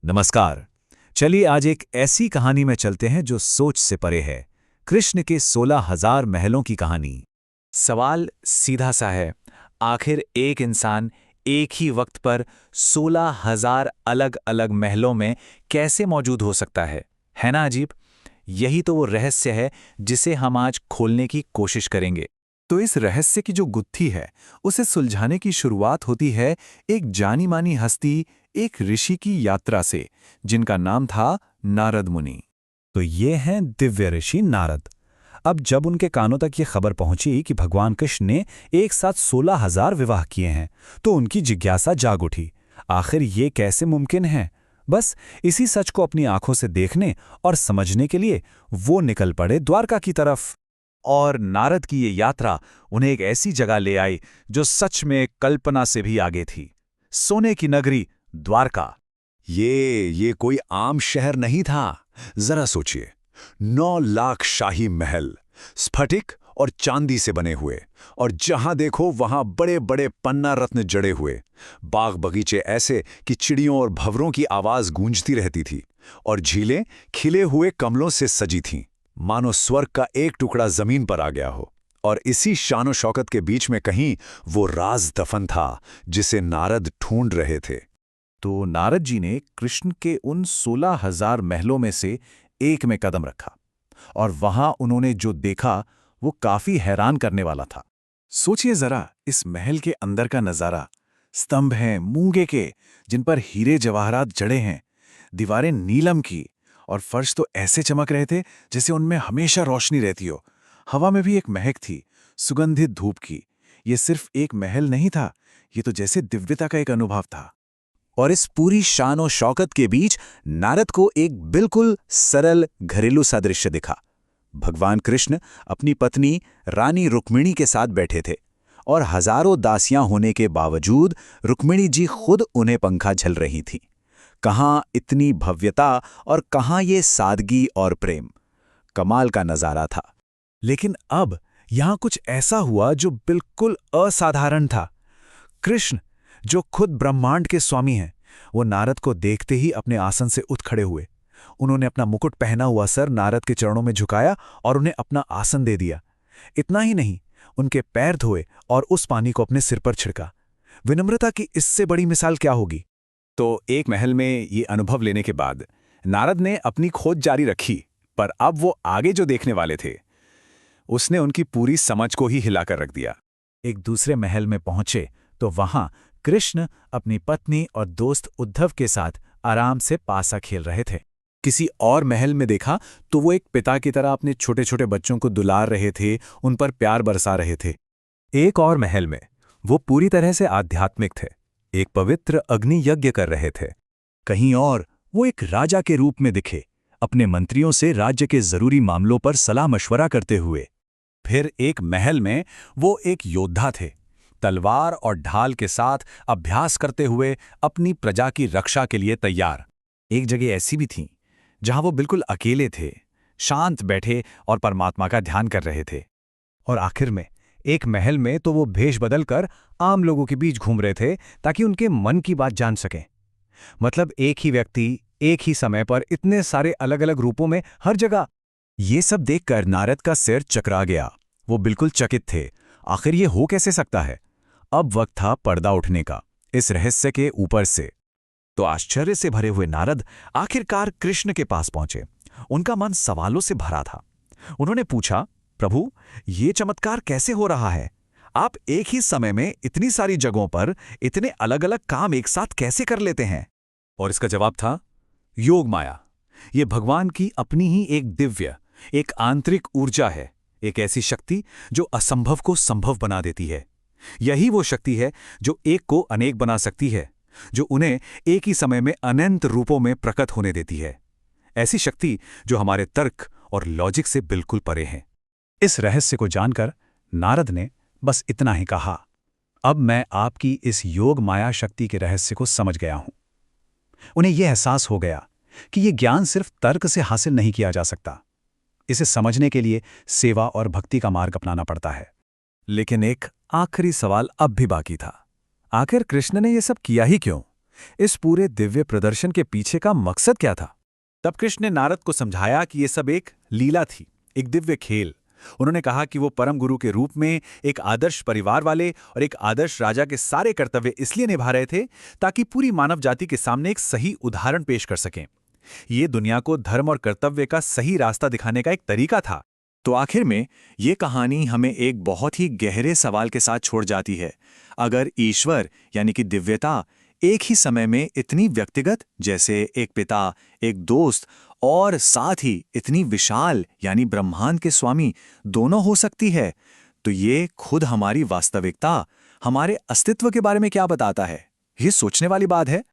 नमस्कार। चलिए आज एक ऐसी कहानी में चलते हैं जो सोच से परे है। कृष्ण के 16,000 महलों की कहानी। सवाल सीधा सा है। आखिर एक इंसान एक ही वक्त पर 16,000 अलग अलग महलों में कैसे मौजूद हो सकता है ना अजीब। यही तो वो रहस्य है जिसे हम आज खोलने की कोशिश करेंगे। तो इस रहस्य की जो गुत्थी है उसे सुलझाने की शुरुआत होती है एक जानी मानी हस्ती, एक ऋषि की यात्रा से, जिनका नाम था नारद मुनि। तो ये हैं दिव्य ऋषि नारद। अब जब उनके कानों तक ये खबर पहुंची कि भगवान कृष्ण ने एक साथ 16,000 विवाह किए हैं, तो उनकी जिज्ञासा जाग उठी। आखिर ये कैसे मुमकिन है? बस इसी सच को अपनी आंखों से देखने और समझने के लिए वो निकल पड़े द्वारका की तरफ। और नारद की ये यात्रा उन्हें एक ऐसी जगह ले आई जो सच में कल्पना से भी आगे थी। सोने की नगरी द्वारका। ये कोई आम शहर नहीं था। जरा सोचिए, 9 लाख शाही महल, स्फटिक और चांदी से बने हुए, और जहां देखो वहां बड़े बड़े पन्ना रत्न जड़े हुए, बाग बगीचे ऐसे कि चिड़ियों और भंवरों की आवाज गूंजती रहती थी, और झीलें खिले हुए कमलों से सजी थीं, मानो स्वर्ग का एक टुकड़ा जमीन पर आ गया हो। और इसी शानो शौकत के बीच में कहीं वो राज दफन था जिसे नारद ढूंढ रहे थे। तो नारद जी ने कृष्ण के उन 16,000 महलों में से एक में कदम रखा, और वहां उन्होंने जो देखा वो काफी हैरान करने वाला था। सोचिए जरा इस महल के अंदर का नजारा। स्तंभ हैं मूंगे के, जिन पर हीरे जवाहरात जड़े हैं, दीवारें नीलम की, और फर्श तो ऐसे चमक रहे थे जैसे उनमें हमेशा रोशनी रहती हो। हवा में भी एक महक थी, सुगंधित धूप की। ये सिर्फ एक महल नहीं था, ये तो जैसे दिव्यता का एक अनुभव था। और इस पूरी शान और शौकत के बीच नारद को एक बिल्कुल सरल घरेलू सा दृश्य दिखा। भगवान कृष्ण अपनी पत्नी रानी रुक्मिणी के साथ बैठे थे, और हजारों दासियां होने के बावजूद रुक्मिणी जी खुद उन्हें पंखा झल रही थीं। कहाँ इतनी भव्यता और कहाँ ये सादगी और प्रेम। कमाल का नजारा था। लेकिन अब यहां कुछ ऐसा हुआ जो बिल्कुल असाधारण था। कृष्ण, जो खुद ब्रह्मांड के स्वामी हैं, वो नारद को देखते ही अपने आसन से उठ खड़े हुए। उन्होंने अपना मुकुट पहना हुआ सर नारद के चरणों में झुकाया और उन्हें अपना आसन दे दिया। इतना ही नहीं, उनके पैर धोए और उस पानी को अपने सिर पर छिड़का। विनम्रता की इससे बड़ी मिसाल क्या होगी? तो एक महल में ये अनुभव लेने के बाद नारद ने अपनी खोज जारी रखी, पर अब वो आगे जो देखने वाले थे उसने उनकी पूरी समझ को ही हिलाकर रख दिया। एक दूसरे महल में पहुंचे तो वहां कृष्ण अपनी पत्नी और दोस्त उद्धव के साथ आराम से पासा खेल रहे थे। किसी और महल में देखा तो वो एक पिता की तरह अपने छोटे छोटे बच्चों को दुलार रहे थे, उन पर प्यार बरसा रहे थे। एक और महल में वो पूरी तरह से आध्यात्मिक थे, एक पवित्र अग्नि यज्ञ कर रहे थे। कहीं और वो एक राजा के रूप में दिखे, अपने मंत्रियों से राज्य के जरूरी मामलों पर सलाह मशवरा करते हुए। फिर एक महल में वो एक योद्धा थे, तलवार और ढाल के साथ अभ्यास करते हुए अपनी प्रजा की रक्षा के लिए तैयार। एक जगह ऐसी भी थी जहां वो बिल्कुल अकेले थे, शांत बैठे और परमात्मा का ध्यान कर रहे थे। और आखिर में एक महल में तो वो भेष बदलकर आम लोगों के बीच घूम रहे थे ताकि उनके मन की बात जान सकें। मतलब एक ही व्यक्ति एक ही समय पर इतने सारे अलग अलग रूपों में हर जगह। ये सब देखकर नारद का सिर चकरा गया। वो बिल्कुल चकित थे। आखिर ये हो कैसे सकता है? अब वक्त था पर्दा उठने का, इस रहस्य के ऊपर से। तो आश्चर्य से भरे हुए नारद आखिरकार कृष्ण के पास पहुंचे। उनका मन सवालों से भरा था। उन्होंने पूछा, प्रभु, ये चमत्कार कैसे हो रहा है? आप एक ही समय में इतनी सारी जगहों पर इतने अलग अलग काम एक साथ कैसे कर लेते हैं? और इसका जवाब था, योग माया। ये भगवान की अपनी ही एक दिव्य, एक आंतरिक ऊर्जा है, एक ऐसी शक्ति जो असंभव को संभव बना देती है। यही वो शक्ति है जो एक को अनेक बना सकती है, जो उन्हें एक ही समय में अनंत रूपों में प्रकट होने देती है। ऐसी शक्ति जो हमारे तर्क और लॉजिक से बिल्कुल परे है। इस रहस्य को जानकर नारद ने बस इतना ही कहा, अब मैं आपकी इस योग माया शक्ति के रहस्य को समझ गया हूं। उन्हें यह एहसास हो गया कि यह ज्ञान सिर्फ तर्क से हासिल नहीं किया जा सकता। इसे समझने के लिए सेवा और भक्ति का मार्ग अपनाना पड़ता है। लेकिन एक आखिरी सवाल अब भी बाकी था। आखिर कृष्ण ने यह सब किया ही क्यों? इस पूरे दिव्य प्रदर्शन के पीछे का मकसद क्या था? तब कृष्ण ने नारद को समझाया कि ये सब एक लीला थी, एक दिव्य खेल। उन्होंने कहा कि वो परम गुरु के रूप में एक आदर्श परिवार वाले और एक आदर्श राजा के सारे कर्तव्य इसलिए निभा रहे थे ताकि पूरी मानव जाति के सामने एक सही उदाहरण पेश कर सकें। ये दुनिया को धर्म और कर्तव्य का सही रास्ता दिखाने का एक तरीका था। तो आखिर में ये कहानी हमें एक बहुत ही गहरे सवाल के साथ छोड़ जाती है। अगर ईश्वर यानी कि दिव्यता एक ही समय में इतनी व्यक्तिगत जैसे एक पिता, एक दोस्त और साथ ही इतनी विशाल यानी ब्रह्मांड के स्वामी दोनों हो सकती है, तो ये खुद हमारी वास्तविकता, हमारे अस्तित्व के बारे में क्या बताता है? ये सोचने वाली बात है।